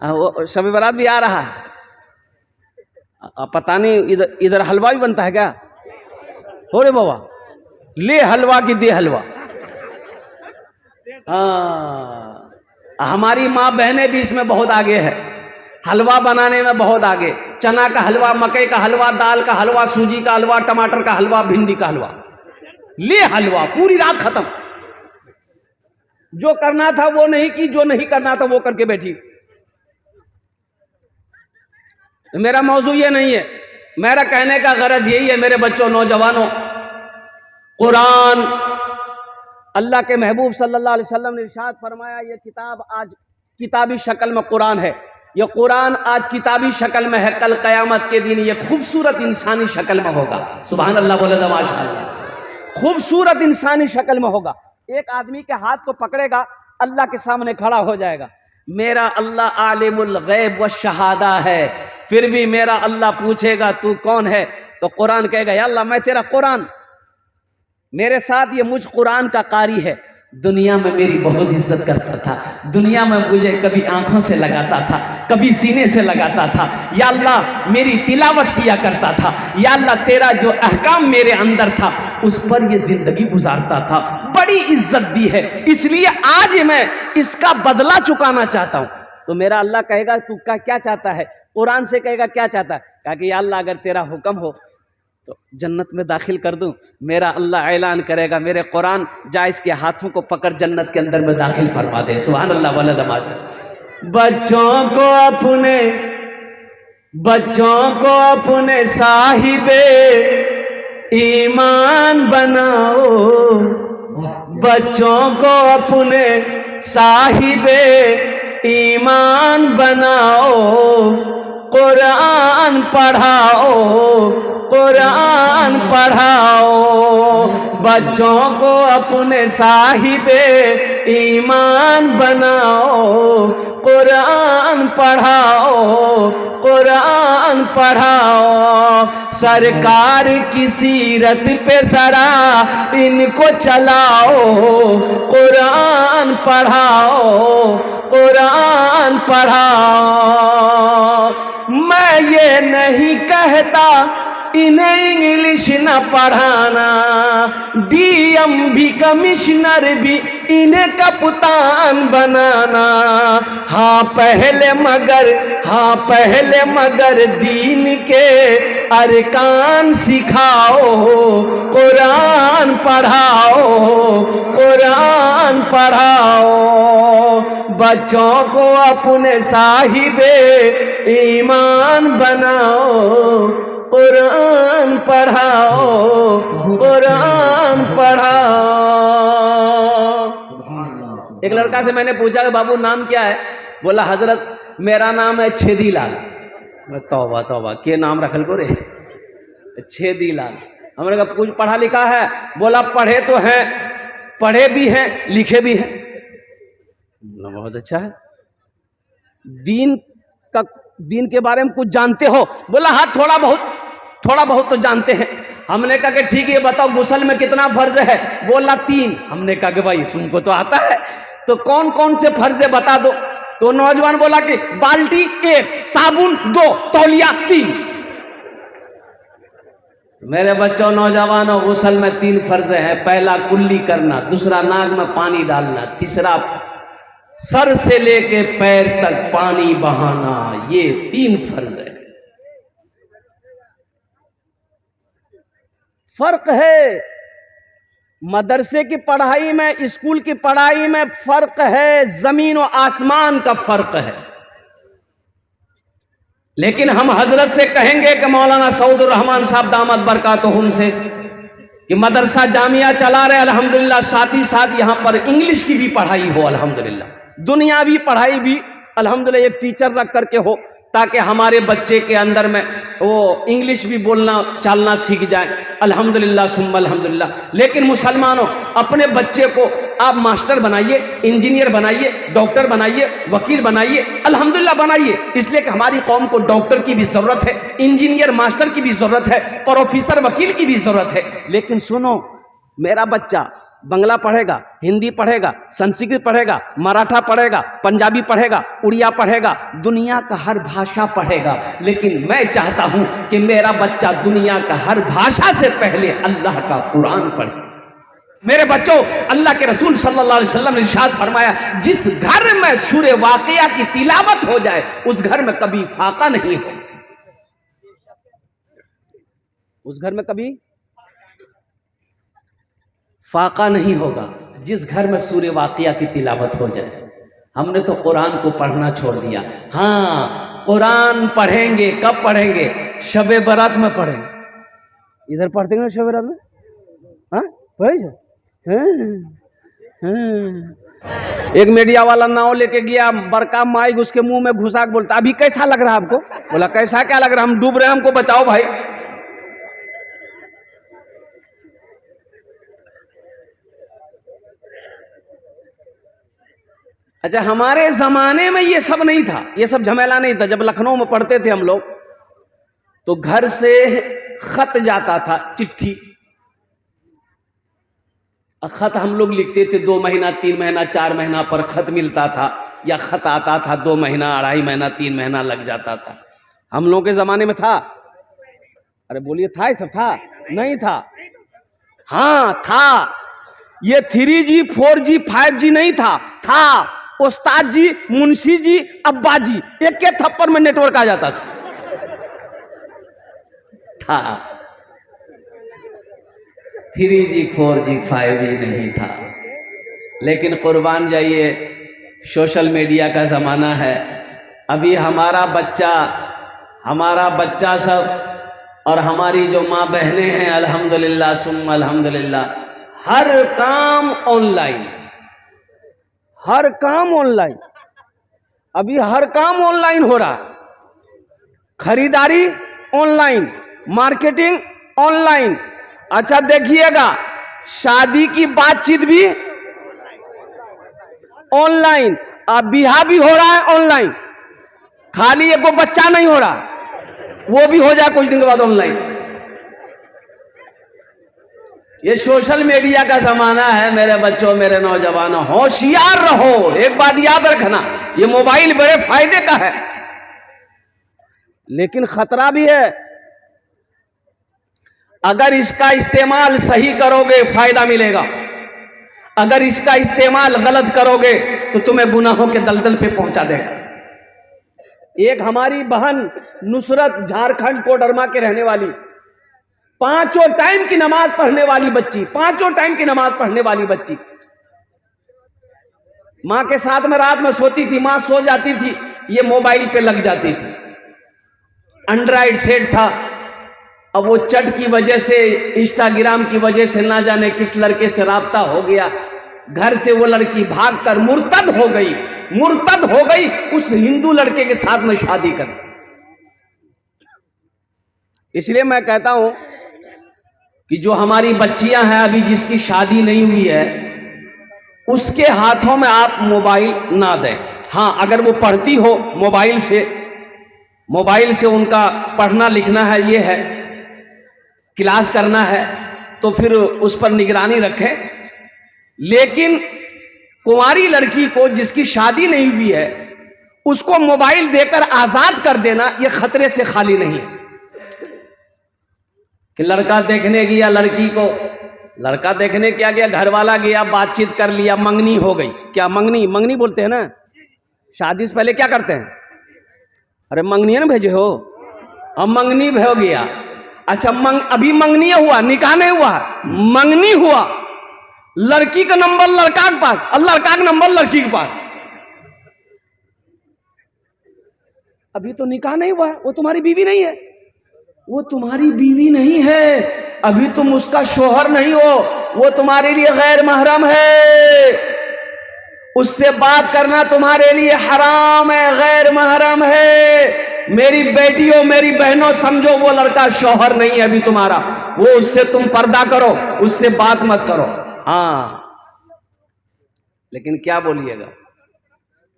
वो शब बारात भी आ रहा है, पता नहीं इधर इधर हलवा भी बनता है क्या? हो रे बाबा, ले हलवा की दे हलवा। हाँ, हमारी माँ बहनें भी इसमें बहुत आगे है, हलवा बनाने में बहुत आगे। चना का हलवा, मकई का हलवा, दाल का हलवा, सूजी का हलवा, टमाटर का हलवा, भिंडी का हलवा, ले हलवा, पूरी रात खत्म। जो करना था वो नहीं की, जो नहीं करना था वो करके बैठी। मेरा मौजू ये नहीं है, मेरा कहने का गरज यही है मेरे बच्चों, नौजवानों, कुरान, अल्लाह के महबूब सल्लल्लाहु अलैहि वसल्लम ने इरशाद फरमाया, ये किताब आज किताबी शक्ल में कुरान है, ये कुरान आज किताबी शक्ल में है, कल क़यामत के दिन ये खूबसूरत इंसानी शक्ल में होगा। सुभान अल्लाह बोले तो माशाअल्लाह। खूबसूरत इंसानी शक्ल में होगा। एक आदमी के हाथ को पकड़ेगा, अल्लाह के सामने खड़ा हो जाएगा। मेरा अल्लाह आलिमुल गैब व शहादा है, फिर भी मेरा अल्लाह पूछेगा तू कौन है? तो कुरान कहेगा या अल्लाह मैं तेरा कुरान, मेरे साथ ये मुझ कुरान का कारी है, दुनिया में मेरी बहुत इज्जत करता था, दुनिया में मुझे कभी आंखों से लगाता था, कभी सीने से लगाता था, या अल्लाह मेरी तिलावत किया करता था, या अल्लाह तेरा जो अहकाम मेरे अंदर था उस पर ये जिंदगी गुजारता था, बड़ी इज्जत दी है, इसलिए आज मैं इसका बदला चुकाना चाहता हूं। तो मेरा अल्लाह कहेगा तू क्या चाहता है? कुरान से कहेगा क्या चाहता है? कहा कि या अल्लाह अगर तेरा हुक्म हो तो जन्नत में दाखिल कर दूं। मेरा अल्लाह ऐलान करेगा मेरे कुरान जा इसके हाथों को पकड़ जन्नत के अंदर में दाखिल फरमा दे। सुभान अल्लाह वाला नमाज। बच्चों को अपने साहिबे ईमान बनाओ, बच्चों को अपने साहिबे ईमान बनाओ, कुरान पढ़ाओ, कुरान पढ़ाओ, बच्चों को अपने साहिबे ईमान बनाओ, कुरान पढ़ाओ, कुरान पढ़ाओ, सरकार की सीरत पे जरा इनको चलाओ, कुरान पढ़ाओ, कुरान पढ़ाओ। मैं ये नहीं कहता इन्हें इंग्लिश न पढ़ाना, डीएम भी कमिश्नर भी इन्हें कप्तान बनाना, हाँ पहले मगर दीन के अरकान सिखाओ, कुरान पढ़ाओ, कुरान पढ़ाओ, बच्चों को अपने साहिबे ईमान बनाओ, कुरान पढ़ाओ, कुरान पढ़ाओ। एक लड़का से मैंने पूछा कि बाबू नाम क्या है? बोला हजरत मेरा नाम है छेदीलाल। तौबा तौबा के नाम रखल को रे, छेदीलाल। हमने कहा कुछ पढ़ा लिखा है? बोला पढ़े तो हैं, पढ़े भी हैं, लिखे भी हैं। बहुत अच्छा है। दीन के बारे में कुछ जानते हो? बोला हाँ थोड़ा बहुत तो जानते हैं। हमने कहा कि ठीक है बताओ गुस्ल में कितना फर्ज है? बोला 3। हमने कहा कि भाई तुमको तो आता है, तो कौन कौन से फर्ज है बता दो। तो नौजवान बोला कि बाल्टी 1, साबुन 2, तौलिया 3। मेरे बच्चों नौजवानों, गुस्ल में 3 फर्ज है। पहला कुल्ली करना, दूसरा नाक में पानी डालना, तीसरा सर से लेके पैर तक पानी बहाना। ये 3 फर्ज है। फर्क है मदरसे की पढ़ाई में, स्कूल की पढ़ाई में फर्क है, जमीन और आसमान का फर्क है। लेकिन हम हजरत से कहेंगे कि मौलाना सऊदुर रहमान साहब दामत बरकातुहुम से कि मदरसा जामिया चला रहे अल्हम्दुलिल्लाह, साथ ही साथ यहाँ पर इंग्लिश की भी पढ़ाई हो अल्हम्दुलिल्लाह, दुनियावी पढ़ाई भी अल्हम्दुलिल्लाह एक टीचर रख करके हो, ताकि हमारे बच्चे के अंदर में वो इंग्लिश भी बोलना चालना सीख जाए। अल्हम्दुलिल्लाह सुम्मा अल्हम्दुलिल्लाह। लेकिन मुसलमानों, अपने बच्चे को आप मास्टर बनाइए, इंजीनियर बनाइए, डॉक्टर बनाइए, वकील बनाइए, अल्हम्दुलिल्लाह बनाइए, इसलिए कि हमारी कौम को डॉक्टर की भी ज़रूरत है, इंजीनियर मास्टर की भी ज़रूरत है, प्रोफेसर वकील की भी ज़रूरत है। लेकिन सुनो मेरा बच्चा, बंगला पढ़ेगा, हिंदी पढ़ेगा, संस्कृत पढ़ेगा, मराठा पढ़ेगा, पंजाबी पढ़ेगा, उड़िया पढ़ेगा, दुनिया का हर भाषा पढ़ेगा। लेकिन मैं चाहता हूं कि मेरा बच्चा दुनिया का हर भाषा से पहले अल्लाह का कुरान पढ़े। मेरे बच्चों, अल्लाह के रसूल सल्लल्लाहु अलैहि वसल्लम ने इरशाद फरमाया, जिस घर में सूरे वाक़िया की तिलावत हो जाए उस घर में कभी फाका नहीं हो, उस घर में कभी फाका नहीं होगा। जिस घर में सूरे वाक़िया की तिलावत हो जाए। हमने तो कुरान को पढ़ना छोड़ दिया। हाँ, कुरान पढ़ेंगे, कब पढ़ेंगे? शबे बारात में पढ़ेंगे। इधर पढ़ते हैं ना शबे बारात में? हाँ पढ़े। एक मीडिया वाला नाव लेके गया, बड़का माइक उसके मुंह में घुसा के बोलता, अभी कैसा लग रहा है आपको? बोला कैसा क्या लग रहा है, हम डूब रहे हैं, हमको बचाओ भाई। अच्छा, हमारे जमाने में ये सब नहीं था, ये सब झमेला नहीं था। जब लखनऊ में पढ़ते थे हम लोग तो घर से खत जाता था, चिट्ठी। खत हम लोग लिखते थे, 2 महीना 3 महीना 4 महीना पर खत मिलता था, या खत आता था 2 महीना 2.5 महीना 3 महीना लग जाता था। हम लोगों के जमाने में था? अरे बोलिए, था? ये सब था? नहीं था। हाँ था। ये 3G 4G 5G नहीं था। उस्ताद जी, मुंशी जी, अब्बा जी, एक के थप्पड़ में नेटवर्क आ जाता था। 3G 4G 5G नहीं था। लेकिन कुर्बान जाइए, सोशल मीडिया का ज़माना है। अभी हमारा बच्चा सब और हमारी जो माँ बहनें हैं, अल्हम्दुलिल्लाह सुम्मा अल्हम्दुलिल्लाह, हर काम ऑनलाइन, हर काम ऑनलाइन। अभी हर काम ऑनलाइन हो रहा है। खरीदारी ऑनलाइन, मार्केटिंग ऑनलाइन। अच्छा देखिएगा, शादी की बातचीत भी ऑनलाइन, अब बिहा भी हो रहा है ऑनलाइन। खाली एक बच्चा नहीं हो रहा, वो भी हो जाए कुछ दिन के बाद ऑनलाइन। ये सोशल मीडिया का जमाना है मेरे बच्चों, मेरे नौजवानों, होशियार रहो। एक बात याद रखना, ये मोबाइल बड़े फायदे का है लेकिन खतरा भी है। अगर इसका इस्तेमाल सही करोगे फायदा मिलेगा, अगर इसका इस्तेमाल गलत करोगे तो तुम्हें गुनाहों के दलदल पे पहुंचा देगा। एक हमारी बहन नुसरत, झारखंड कोडरमा के रहने वाली, 5 टाइम की नमाज पढ़ने वाली बच्ची, 5 टाइम की नमाज पढ़ने वाली बच्ची, माँ के साथ में रात में सोती थी, माँ सो जाती थी, ये मोबाइल पे लग जाती थी। एंड्रॉइड सेट था। अब वो चट की वजह से, इंस्टाग्राम की वजह से ना जाने किस लड़के से राब्ता हो गया। घर से वो लड़की भागकर मुर्तद हो गई उस हिंदू लड़के के साथ में शादी कर। इसलिए मैं कहता हूं कि जो हमारी बच्चियां हैं अभी, जिसकी शादी नहीं हुई है, उसके हाथों में आप मोबाइल ना दें। हाँ, अगर वो पढ़ती हो मोबाइल से उनका पढ़ना लिखना है, ये है, क्लास करना है, तो फिर उस पर निगरानी रखें। लेकिन कुंवारी लड़की को, जिसकी शादी नहीं हुई है, उसको मोबाइल देकर आजाद कर देना, यह खतरे से खाली नहीं है। कि लड़का देखने गया, लड़की को लड़का देखने क्या गया, घर वाला गया, बातचीत कर लिया, मंगनी हो गई। क्या मंगनी बोलते हैं ना, शादी से पहले क्या करते हैं? अरे मंगनी ना भेजे हो, अब मंगनी हो गया। अच्छा, अभी मंगनी हुआ, निकाह नहीं हुआ, मंगनी हुआ। लड़की का नंबर लड़का के पास और लड़का का नंबर लड़की के पास। अभी तो निकाह नहीं हुआ, वो तुम्हारी बीवी नहीं है, वो तुम्हारी बीवी नहीं है, अभी तुम उसका शोहर नहीं हो, वो तुम्हारे लिए गैर महरम है। उससे बात करना तुम्हारे लिए हराम है, गैर महरम है। मेरी बेटियों, मेरी बहनों, समझो वो लड़का शोहर नहीं है अभी तुम्हारा, वो उससे तुम पर्दा करो, उससे बात मत करो। हाँ, लेकिन क्या बोलिएगा,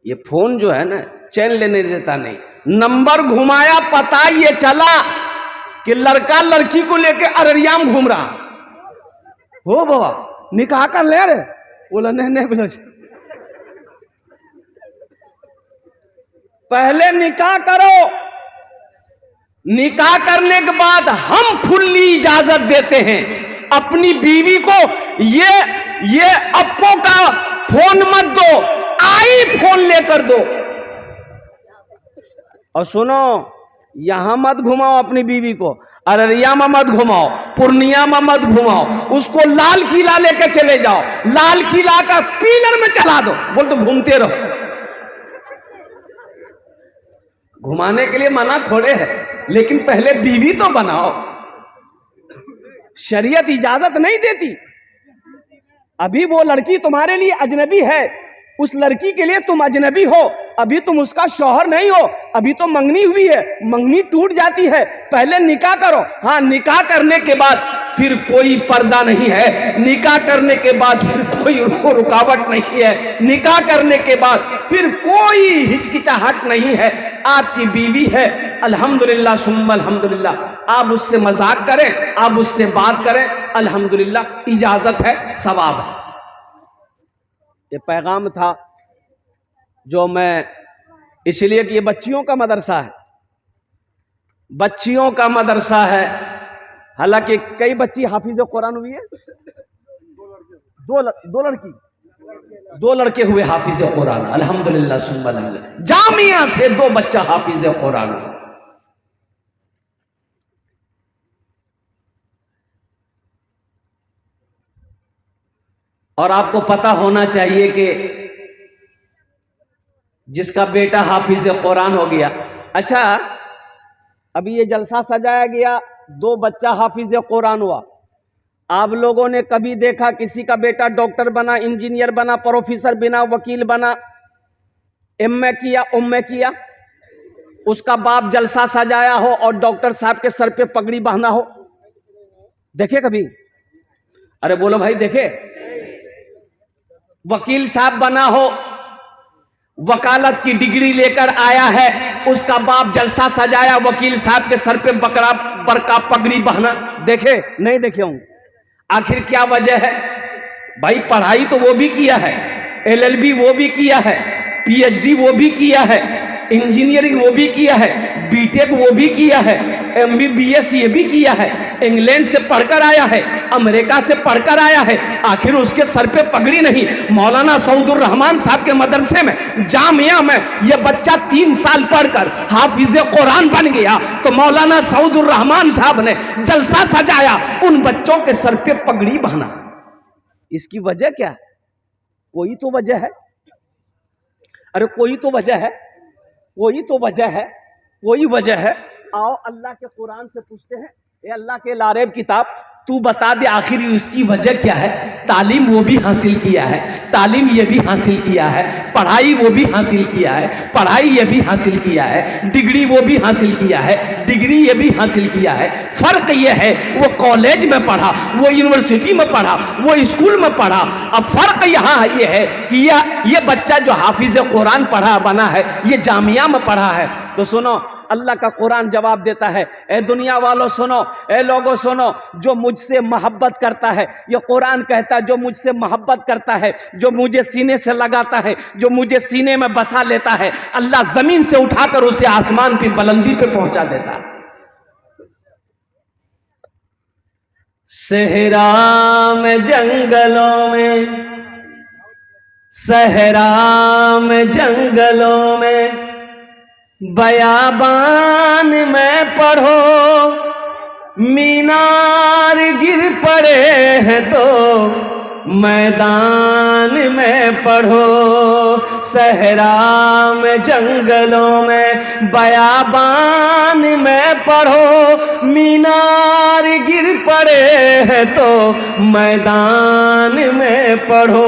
ये फोन जो है ना, चैन लेने देता नहीं। नंबर घुमाया, पता ये चला कि लड़का लड़की को लेके अररिया में घूम रहा हो। बाबा निकाह कर ले रे। बोला नहीं नहीं बोला पहले निकाह करो, निकाह करने के बाद हम फुल्ली इजाजत देते हैं अपनी बीवी को। ये अप्पो का फोन मत दो, आई फोन लेकर दो। और सुनो, यहां मत घुमाओ अपनी बीवी को, अररिया में मत घुमाओ, पूर्णिया में मत घुमाओ, उसको लाल किला लेके चले जाओ, लाल किला का पिलर में चला दो, बोल तो घूमते रहो। घुमाने के लिए मना थोड़े है, लेकिन पहले बीवी तो बनाओ। शरीयत इजाजत नहीं देती। अभी वो लड़की तुम्हारे लिए अजनबी है, उस लड़की के लिए तुम अजनबी हो, अभी तुम उसका शौहर नहीं हो, अभी तो मंगनी हुई है, मंगनी टूट जाती है। पहले निकाह करो। हाँ, निकाह करने के बाद फिर कोई पर्दा नहीं है, निकाह करने के बाद फिर कोई रुकावट नहीं है, निकाह करने के बाद फिर कोई हिचकिचाहट नहीं है। आपकी बीवी है, अल्हम्दुलिल्लाह सुम्मा अल्हम्दुलिल्लाह। आप उससे मजाक करें, आप उससे बात करें, अल्हम्दुलिल्लाह, इजाजत है, सवाब है। ये पैगाम था जो मैं, इसलिए कि ये बच्चियों का मदरसा है, बच्चियों का मदरसा है। हालांकि कई बच्ची हाफिज कुरान हुई है, दो लड़के हुए हाफिज कुरान, अल्हम्दुलिल्लाह सुम्मा अल्हम्दुलिल्लाह। जामिया से 2 बच्चा हाफिज कुरान। और आपको पता होना चाहिए कि जिसका बेटा हाफिज कुरान हो गया, अच्छा अभी ये जलसा सजाया गया, 2 बच्चा हाफिज कुरान हुआ। आप लोगों ने कभी देखा किसी का बेटा डॉक्टर बना, इंजीनियर बना, प्रोफेसर बना, वकील बना, एमए किया, उम्मे किया, उसका बाप जलसा सजाया हो और डॉक्टर साहब के सर पे पगड़ी बांधा हो? देखे कभी? अरे बोलो भाई, देखे? वकील साहब बना हो, वकालत की डिग्री लेकर आया है, उसका बाप जलसा सजाया, वकील साहब के सर पे बड़का पगड़ी बहना, देखे? नहीं देखे हूं। आखिर क्या वजह है भाई? पढ़ाई तो वो भी किया है, एलएलबी वो भी किया है, पीएचडी वो भी किया है, इंजीनियरिंग वो भी किया है, बीटेक वो भी किया है, एमबीबीएस ये भी किया है, इंग्लैंड से पढ़कर आया है, अमेरिका से पढ़कर आया है, आखिर उसके सर पे पगड़ी नहीं? मौलाना सऊदुर रहमान साहब के मदरसे में, जामिया में ये बच्चा 3 साल पढ़कर हाफिज कुरान बन गया, तो मौलाना सऊदुर रहमान साहब ने जलसा सजाया, उन बच्चों के सर पे पगड़ी बांधा। इसकी वजह क्या? कोई तो वजह है। अरे कोई तो वजह है, कोई तो वजह है, कोई वजह है। आओ अल्लाह के कुरान से पूछते हैं, ए अल्लाह के लारेब किताब, तू बता दे आखिर इसकी वजह क्या है? तालीम वो भी हासिल किया है, तालीम ये भी हासिल किया है, पढ़ाई वो भी हासिल किया है, पढ़ाई ये भी हासिल किया है, डिग्री वो भी हासिल किया है, डिग्री ये भी हासिल किया है। फर्क ये है, वो कॉलेज में पढ़ा, वो यूनिवर्सिटी में पढ़ा, वो स्कूल में पढ़ा। अब फर्क यहाँ ये है कि ये बच्चा जो हाफिज कुरान पढ़ा बना है, ये जामिया में पढ़ा है। तो सुनो, अल्लाह का कुरान जवाब देता है, ए दुनिया वालों सुनो, ए लोगों सुनो, जो मुझसे मोहब्बत करता है, ये कुरान कहता है, जो मुझसे मोहब्बत करता है, जो मुझे सीने से लगाता है, जो मुझे सीने में बसा लेता है, अल्लाह जमीन से उठाकर उसे आसमान की बुलंदी पे पहुंचा देता है। सहरा में जंगलों में, सहरा में जंगलों में, बयाबान में पढ़ो, मीनार गिर पड़े हैं तो मैदान में पढ़ो। सहरा में जंगलों में, बयाबान में पढ़ो, मीनार गिर पड़े हैं तो मैदान में पढ़ो।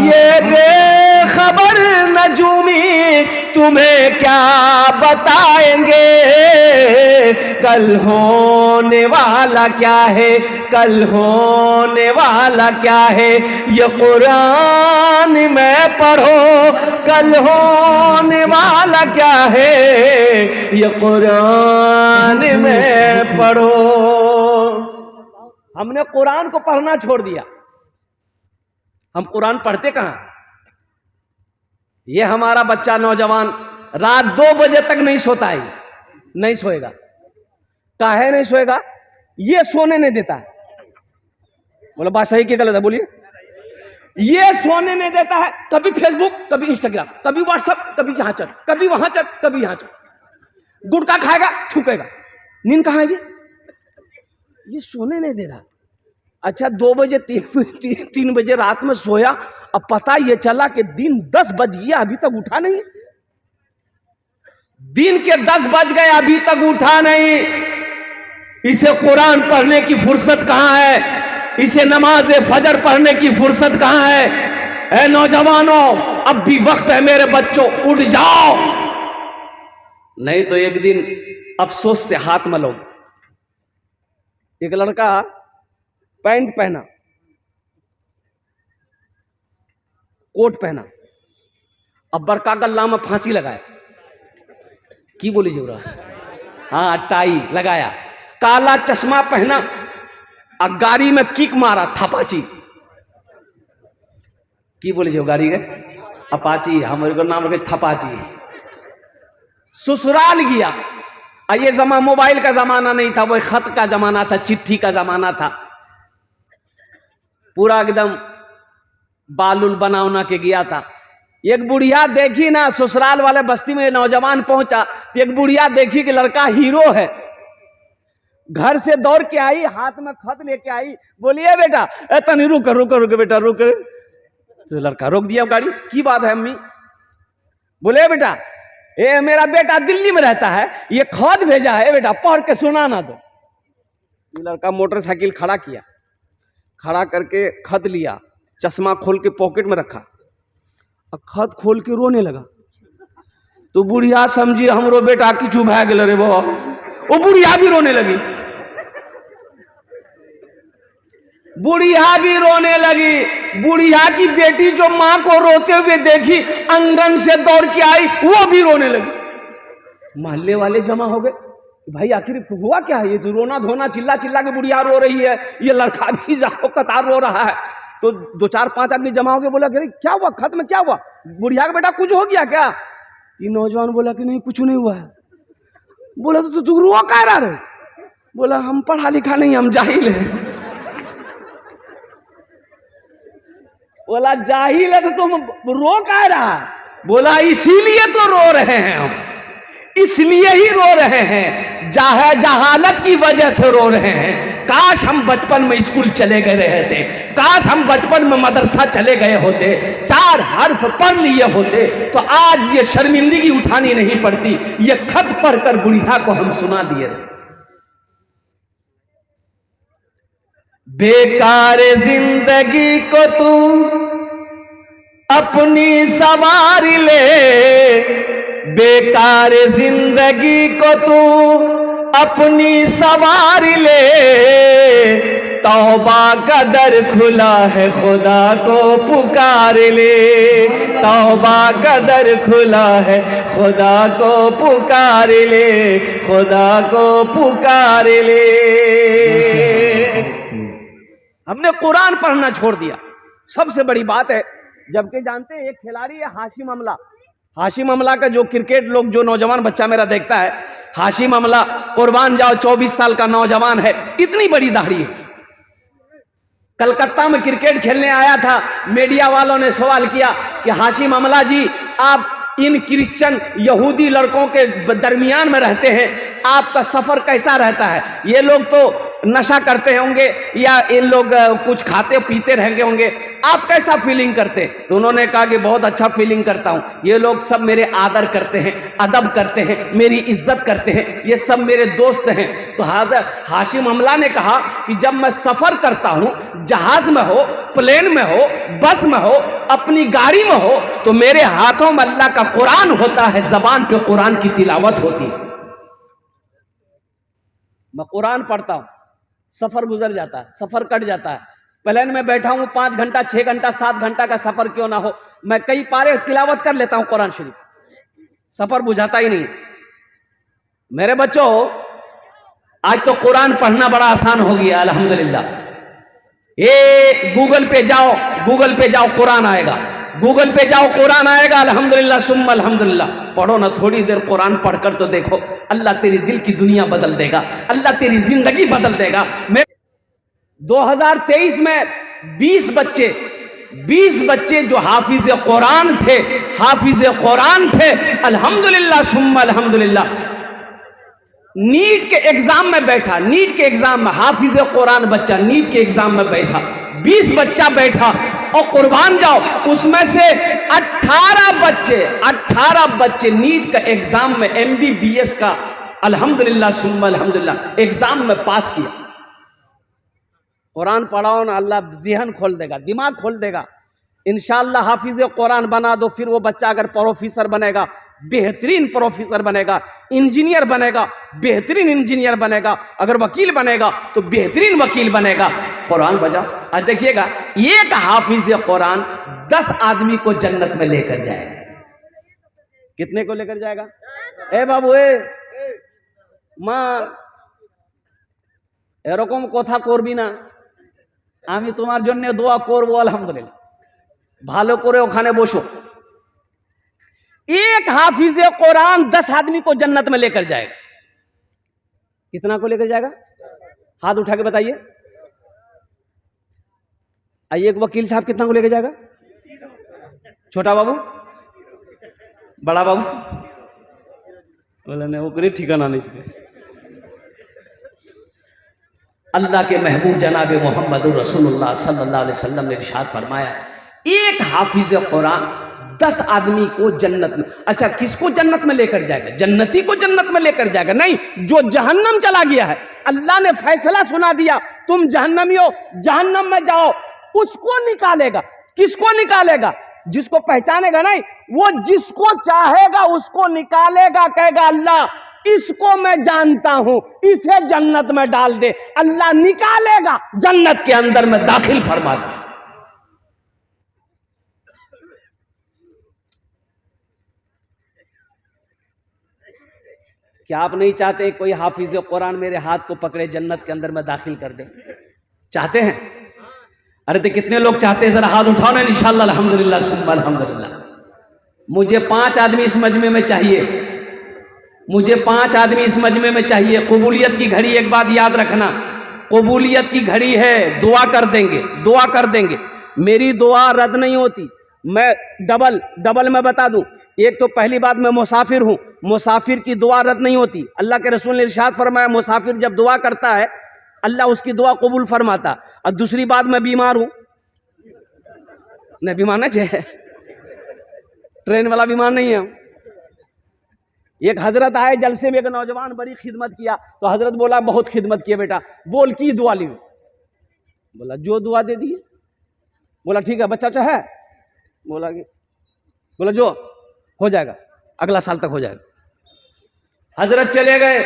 ये बेखबर नजूमी तुम्हें क्या बताएंगे, कल होने वाला क्या है, कल होने वाला क्या है। ये कुरान में पढ़ो, कल होने वाला क्या है, ये कुरान में पढ़ो। हमने कुरान को पढ़ना छोड़ दिया, हम कुरान पढ़ते कहां? ये हमारा बच्चा नौजवान रात 2 बजे तक नहीं सोता है, नहीं सोएगा। काहे नहीं सोएगा? ये सोने नहीं देता है। बोला बात सही कि गलत है? बोलिए। ये सोने नहीं देता है, कभी फेसबुक, कभी इंस्टाग्राम, कभी व्हाट्सएप, कभी जहां चल, कभी वहां चल, कभी यहां चल। गुटखा खाएगा, थूकेगा। नींद कहां आएगी? ये सोने नहीं दे रहा। अच्छा 2 बजे 3 बजे रात में सोया, अब पता ये चला कि दिन 10 बज गया, अभी तक उठा नहीं। दिन के 10 बज गए, अभी तक उठा नहीं। इसे कुरान पढ़ने की फुर्सत कहां है? इसे नमाज फजर पढ़ने की फुर्सत कहां है? ए नौजवानों, अब भी वक्त है मेरे बच्चों, उठ जाओ, नहीं तो एक दिन अफसोस से हाथ मलोगे। एक लड़का पैंट पहना, कोट पहना, अब बड़का गल्ला में फांसी लगाया। की बोली जोरा? हाँ, टाई लगाया, काला चश्मा पहना, और गाड़ी में किक मारा, थपाची। की बोली जो गाड़ी गए? अपाची, हमारे को नाम रखे थपाची। ससुराल गया। ये जमा मोबाइल का जमाना नहीं था, वो खत का जमाना था, चिट्ठी का जमाना था। पूरा एकदम बालुल बनावना के गया था। एक बुढ़िया देखी ना, ससुराल वाले बस्ती में नौजवान पहुंचा, तो एक बुढ़िया देखी कि लड़का हीरो है, घर से दौड़ के आई, हाथ में खत लेके आई, बोलिए बेटा तनी रुक रुक रुक बेटा रुक। तो लड़का रोक दिया गाड़ी। की बात है अम्मी? बोले बेटा ये मेरा बेटा दिल्ली में रहता है, ये खत भेजा है बेटा, पढ़ के सुनाना दो। ये लड़का मोटरसाइकिल खड़ा किया, खड़ा करके खत लिया, चश्मा खोल के पॉकेट में रखा और खत खोल के रोने लगा। तो बुढ़िया समझी हमरो बेटा किचू भाग गल रे बाबा, वो बुढ़िया भी रोने लगी। बुढ़िया भी रोने लगी। बुढ़िया की बेटी जो मां को रोते हुए देखी, आंगन से दौड़ के आई, वो भी रोने लगी। मोहल्ले वाले जमा हो गए, भाई आखिर हुआ क्या है? ये जो रोना धोना, चिल्ला चिल्ला के बुढ़िया रो रही है, ये लड़का भी जाओ कतार रो रहा है। तो 2-4-5 आदमी जमा हो गए। बोला कि क्या हुआ? खत में क्या हुआ? बुढ़िया का बेटा कुछ हो गया क्या? ये नौजवान बोला कि नहीं कुछ नहीं हुआ है। बोला तो तू रो कह रहा है? बोला हम पढ़ा लिखा नहीं, हम जाहिल है। बोला जाहिल है तो तुम रो कह रहा? बोला इसीलिए तो रो रहे हैं हम, इसलिए ही रो रहे हैं, जहालत की वजह से रो रहे हैं। काश हम बचपन में स्कूल चले गए रहते, काश हम बचपन में मदरसा चले गए होते, 4 हर्फ पढ़ लिए होते, तो आज ये शर्मिंदगी उठानी नहीं पड़ती। ये खत पढ़कर बुढ़िया को हम सुना दिए। बेकार जिंदगी को तू अपनी सवार ले, बेकार जिंदगी को तू अपनी सवार ले, तौबा का दर खुला है खुदा को पुकार ले, तौबा का दर खुला है खुदा को पुकार ले, खुदा को पुकार ले। हमने कुरान पढ़ना छोड़ दिया, सबसे बड़ी बात है। जबकि जानते हैं एक खिलाड़ी है हाशिम अमला, हाशिम अमला का जो क्रिकेट लोग, जो नौजवान बच्चा मेरा देखता है, हाशिम अमला कुर्बान जाओ 24 साल का नौजवान है, इतनी बड़ी दाढ़ी है। कलकत्ता में क्रिकेट खेलने आया था, मीडिया वालों ने सवाल किया कि हाशिम अमला जी आप इन क्रिश्चियन यहूदी लड़कों के दरमियान में रहते हैं, आपका सफर कैसा रहता है? ये लोग तो नशा करते होंगे या इन लोग कुछ खाते पीते रहेंगे होंगे, आप कैसा फीलिंग करते? तो उन्होंने कहा कि बहुत अच्छा फीलिंग करता हूं, ये लोग सब मेरे आदर करते हैं, अदब करते हैं, मेरी इज्जत करते हैं, ये सब मेरे दोस्त हैं। तो हाशिम अमला ने कहा कि जब मैं सफर करता हूं, जहाज में हो, प्लेन में हो, बस में हो, अपनी गाड़ी में हो, तो मेरे हाथों में अल्लाह का कुरान होता है, जबान पे कुरान की तिलावत होती है। मैं कुरान पढ़ता हूं, सफर गुजर जाता है, सफर कट जाता है, प्लेन में बैठा हूं 5 घंटा 6 घंटा 7 घंटा का सफर क्यों ना हो, मैं कई पारे तिलावत कर लेता हूं कुरान शरीफ, सफर बुझाता ही नहीं। मेरे बच्चों आज तो कुरान पढ़ना बड़ा आसान हो गया अल्हम्दुलिल्लाह। ये गूगल पे जाओ, गूगल पे जाओ कुरान आएगा, गूगल पे जाओ कुरान आएगा। अल्हम्दुलिल्लाह सुम्मा अल्हम्दुलिल्लाह। पढ़ो ना, थोड़ी देर कुरान पढ़कर तो देखो, अल्लाह तेरी दिल की दुनिया बदल देगा, अल्लाह तेरी जिंदगी बदल देगा। मैं 2023 में 20 बच्चे जो हाफिज कुरान थे, हाफिज कुरान थे, अल्हम्दुलिल्लाह सुम्मा अल्हम्दुलिल्लाह। नीट के एग्जाम में बैठा, नीट के एग्जाम में हाफिज कुरान बच्चा नीट के एग्जाम में बैठा, 20 बच्चा बैठा, और कुर्बान जाओ उसमें से 18 बच्चे नीट का एग्जाम में MBBS का अल्हम्दुलिल्लाह सुम्मा अल्हम्दुलिल्लाह एग्जाम में पास किया। कुरान पढ़ाओ ना, अल्लाह ज़हन खोल देगा, दिमाग खोल देगा। इंशाअल्लाह हाफिज कुरान बना दो, फिर वो बच्चा अगर प्रोफेसर बनेगा, बेहतरीन प्रोफेसर बनेगा, इंजीनियर बनेगा, बेहतरीन इंजीनियर बनेगा, अगर वकील बनेगा तो बेहतरीन वकील बनेगा। कुरान बजाओ। आज देखिएगा, एक हाफिज कुरान 10 आदमी को जन्नत में लेकर जाएगा। कितने को लेकर जाएगा? ए बाबू माँ এরকম কথা করবি না, আমি তোমার জন্য দোয়া করব আলহামদুলিল্লাহ। ভালো করে ওখানে বসো। एक हाफिज कुरान 10 आदमी को जन्नत में लेकर जाएगा। कितना को लेकर जाएगा? हाथ उठा के बताइए। आइए, एक वकील साहब कितना को लेकर जाएगा? छोटा बाबू, बड़ा बाबू? बोला नहीं, वो करे ठिकाना नहीं चाहिए। अल्लाह के महबूब जनाब मोहम्मद रसूलुल्लाह सल्लल्लाहु अलैहि वसल्लम ने इरशाद फरमाया, एक हाफिज कुरान 10 आदमी को जन्नत में। अच्छा, किसको जन्नत में लेकर जाएगा? जन्नती को जन्नत में लेकर जाएगा? नहीं, जो जहन्नम चला गया है, अल्लाह ने फैसला सुना दिया, तुम जहन्नमी हो, जहन्नम में जाओ, उसको निकालेगा। किसको निकालेगा? जिसको पहचानेगा नहीं, वो जिसको चाहेगा उसको निकालेगा। कहेगा अल्लाह इसको मैं जानता हूं, इसे जन्नत में डाल दे। अल्लाह निकालेगा, जन्नत के अंदर में दाखिल फरमा दे। क्या आप नहीं चाहते कोई हाफिज कुरान मेरे हाथ को पकड़े, जन्नत के अंदर में दाखिल कर दे? चाहते हैं? अरे तो कितने लोग चाहते हैं? जरा हाथ उठाओ ना। इंशाअल्लाह अल्हम्दुलिल्लाह सुम्मा अल्हम्दुलिल्लाह। मुझे 5 आदमी इस मजमे में चाहिए, मुझे 5 आदमी इस मजमे में चाहिए। कबूलियत की घड़ी, एक बात याद रखना, कबूलियत की घड़ी है। दुआ कर देंगे, दुआ कर देंगे। मेरी दुआ रद्द नहीं होती। मैं डबल में बता दूं, एक तो पहली बात मैं मुसाफिर हूं, मुसाफिर की दुआ रद्द नहीं होती। अल्लाह के रसूल ने इरशाद फरमाया, मुसाफिर जब दुआ करता है अल्लाह उसकी दुआ कबूल फरमाता। और दूसरी बात, मैं बीमार हूं। नहीं, बीमार नहीं है, ट्रेन वाला बीमार नहीं है। एक हजरत आए जलसे में, एक नौजवान बड़ी खिदमत किया, तो हजरत बोला बहुत खिदमत किया बेटा, बोल की दुआ ली? बोला जो दुआ दे दिए। बोला ठीक है, बच्चा चाहे? बोला जो हो जाएगा, अगला साल तक हो जाएगा। हजरत चले गए,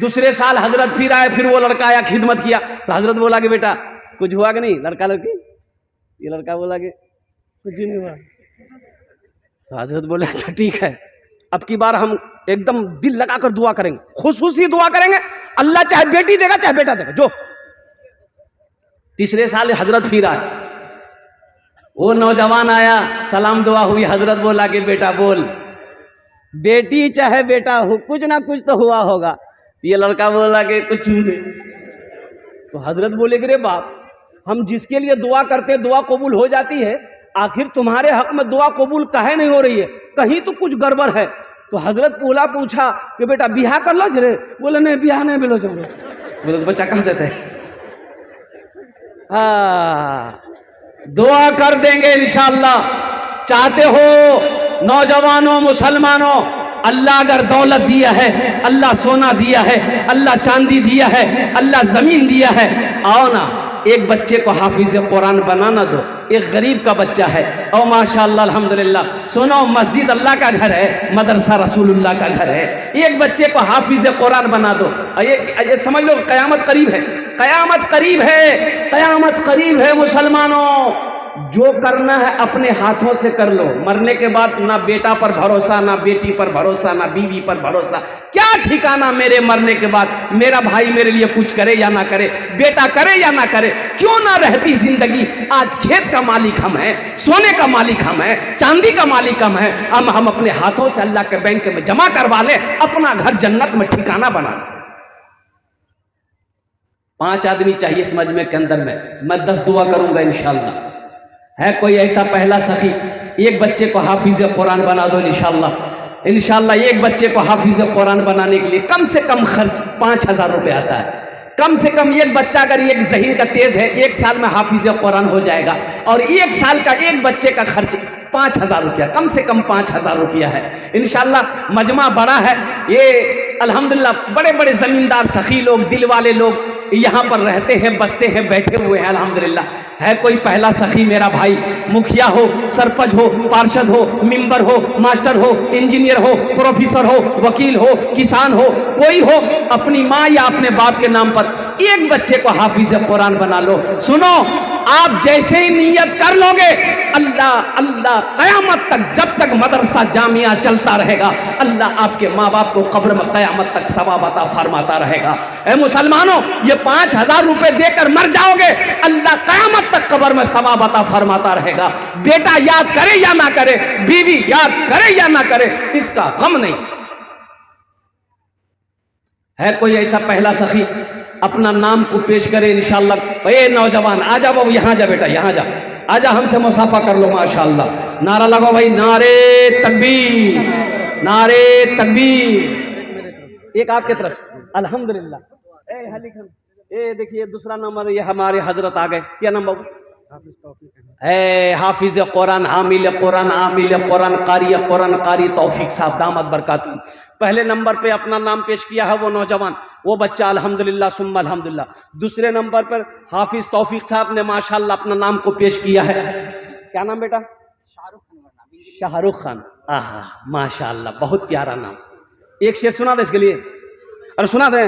दूसरे साल हजरत फिर आए, फिर वो लड़का आया, खिदमत किया, तो हजरत बोला कि बेटा कुछ हुआ कि नहीं? लड़का लड़की? ये लड़का बोला कि कुछ नहीं हुआ। तो हजरत बोले अच्छा ठीक है, अब की बार हम एकदम दिल लगाकर दुआ करेंगे, खुशूसी दुआ करेंगे, अल्लाह चाहे बेटी देगा चाहे बेटा देगा, जो। तीसरे साल हजरत फिर आए, वो नौजवान आया, सलाम दुआ हुई, हजरत बोला कि बेटा बोल, बेटी चाहे बेटा हो, कुछ ना कुछ तो हुआ होगा। ये लड़का बोला कि कुछ नहीं। तो हजरत बोले कि रे बाप, हम जिसके लिए दुआ करते हैं दुआ कबूल हो जाती है, आखिर तुम्हारे हक में दुआ कबूल काहे नहीं हो रही है? कहीं तो कुछ गड़बड़ है। तो हजरत पूछा कि बेटा बियाह कर लो रे? बोले नहीं, बियाह नहीं बोलो चलो। बोले तो बच्चा कहाँ जाता है? दुआ कर देंगे इंशाअल्लाह। चाहते हो नौजवानों, मुसलमानों, अल्लाह अगर दौलत दिया है, अल्लाह सोना दिया है, अल्लाह चांदी दिया है, अल्लाह जमीन दिया है, आओ ना एक बच्चे को हाफिज कुरान बनाना दो। एक गरीब का बच्चा है और माशाअल्लाह अल्हम्दुलिल्लाह, सुनो मस्जिद अल्लाह का घर है, मदरसा रसूलुल्लाह का घर है, एक बच्चे को हाफिज कुरान बना दो। ये समझ लो कयामत करीब है, कयामत करीब है, कयामत करीब है मुसलमानों। जो करना है अपने हाथों से कर लो। मरने के बाद ना बेटा पर भरोसा, ना बेटी पर भरोसा, ना बीवी पर भरोसा। क्या ठिकाना मेरे मरने के बाद मेरा भाई मेरे लिए कुछ करे या ना करे, बेटा करे या ना करे, क्यों ना रहती जिंदगी। आज खेत का मालिक हम हैं, सोने का मालिक हम हैं, चांदी का मालिक हम हैं। अब हम अपने हाथों से अल्लाह के बैंक में जमा करवा ले, अपना घर जन्नत में ठिकाना बना ले। 5 आदमी चाहिए इस मजमे के अंदर में, मैं 10 दुआ करूंगा इंशाअल्लाह। है कोई ऐसा पहला सखी, एक बच्चे को हाफिज कुरान बना दो इंशाअल्लाह। इंशाअल्लाह एक बच्चे को हाफिज कुरान बनाने के लिए कम से कम खर्च 5000 रुपये आता है। कम से कम एक बच्चा अगर एक ज़हीन का तेज है, 1 साल में हाफिज कुरान हो जाएगा। और 1 साल का एक बच्चे का खर्च 5000 रुपया, कम से कम 5000 रुपया है इंशाअल्लाह। मजमा बड़ा है ये, अल्हम्दुलिल्लाह बड़े बड़े ज़मींदार सखी लोग, दिल वाले लोग यहाँ पर रहते हैं, बसते हैं, बैठे हुए हैं अल्हम्दुलिल्लाह। है कोई पहला सखी मेरा भाई, मुखिया हो, सरपंच हो, पार्षद हो, मेंबर हो, मास्टर हो, इंजीनियर हो, प्रोफेसर हो, वकील हो, किसान हो, कोई हो, अपनी माँ या अपने बाप के नाम पर एक बच्चे को हाफिज कुरान बना लो। सुनो, आप जैसे ही नियत कर लोगे, अल्लाह अल्लाह कयामत तक, जब तक मदरसा जामिया चलता रहेगा, अल्लाह आपके माँ बाप को कब्र में कयामत तक सवाब अता फरमाता रहेगा। ए मुसलमानों, ये 5000 रुपए देकर मर जाओगे, अल्लाह कयामत तक कब्र में सवाब अता फरमाता रहेगा। बेटा याद करे या ना करे, बीवी याद करे या ना करे, इसका गम नहीं है। कोई ऐसा पहला सखी अपना नाम को पेश करे इंशाअल्लाह। ए नौजवान आ जा बाबू, यहाँ जा बेटा, यहाँ जा, आजा हमसे मुसाफा कर लो माशाअल्लाह। नारा लगाओ भाई, नारे तकबीर, नारे तकबीर। एक आपके तरफ से अल्हम्दुलिल्लाह। ए हलीखन, ए देखिए दूसरा नंबर, ये हमारे हजरत आ गए। क्या नाम बाबू? हाफिज कुरान, हामिल कुरान, आमिल कुरान, कारी कुरान, कारी तौफीक साहब दामद बरकातुहू। पहले नंबर पे अपना नाम पेश किया है वो नौजवान, वो बच्चा अल्हम्दुलिल्लाह सुम्मा अल्हम्दुलिल्लाह। दूसरे नंबर पर हाफिज तौफीक साहब ने माशाअल्लाह अपना नाम को पेश किया है। क्या नाम बेटा? शाहरुख खान। आहा माशाअल्लाह, बहुत प्यारा नाम। एक शेर सुना दे इसके लिए, अरे सुना दे।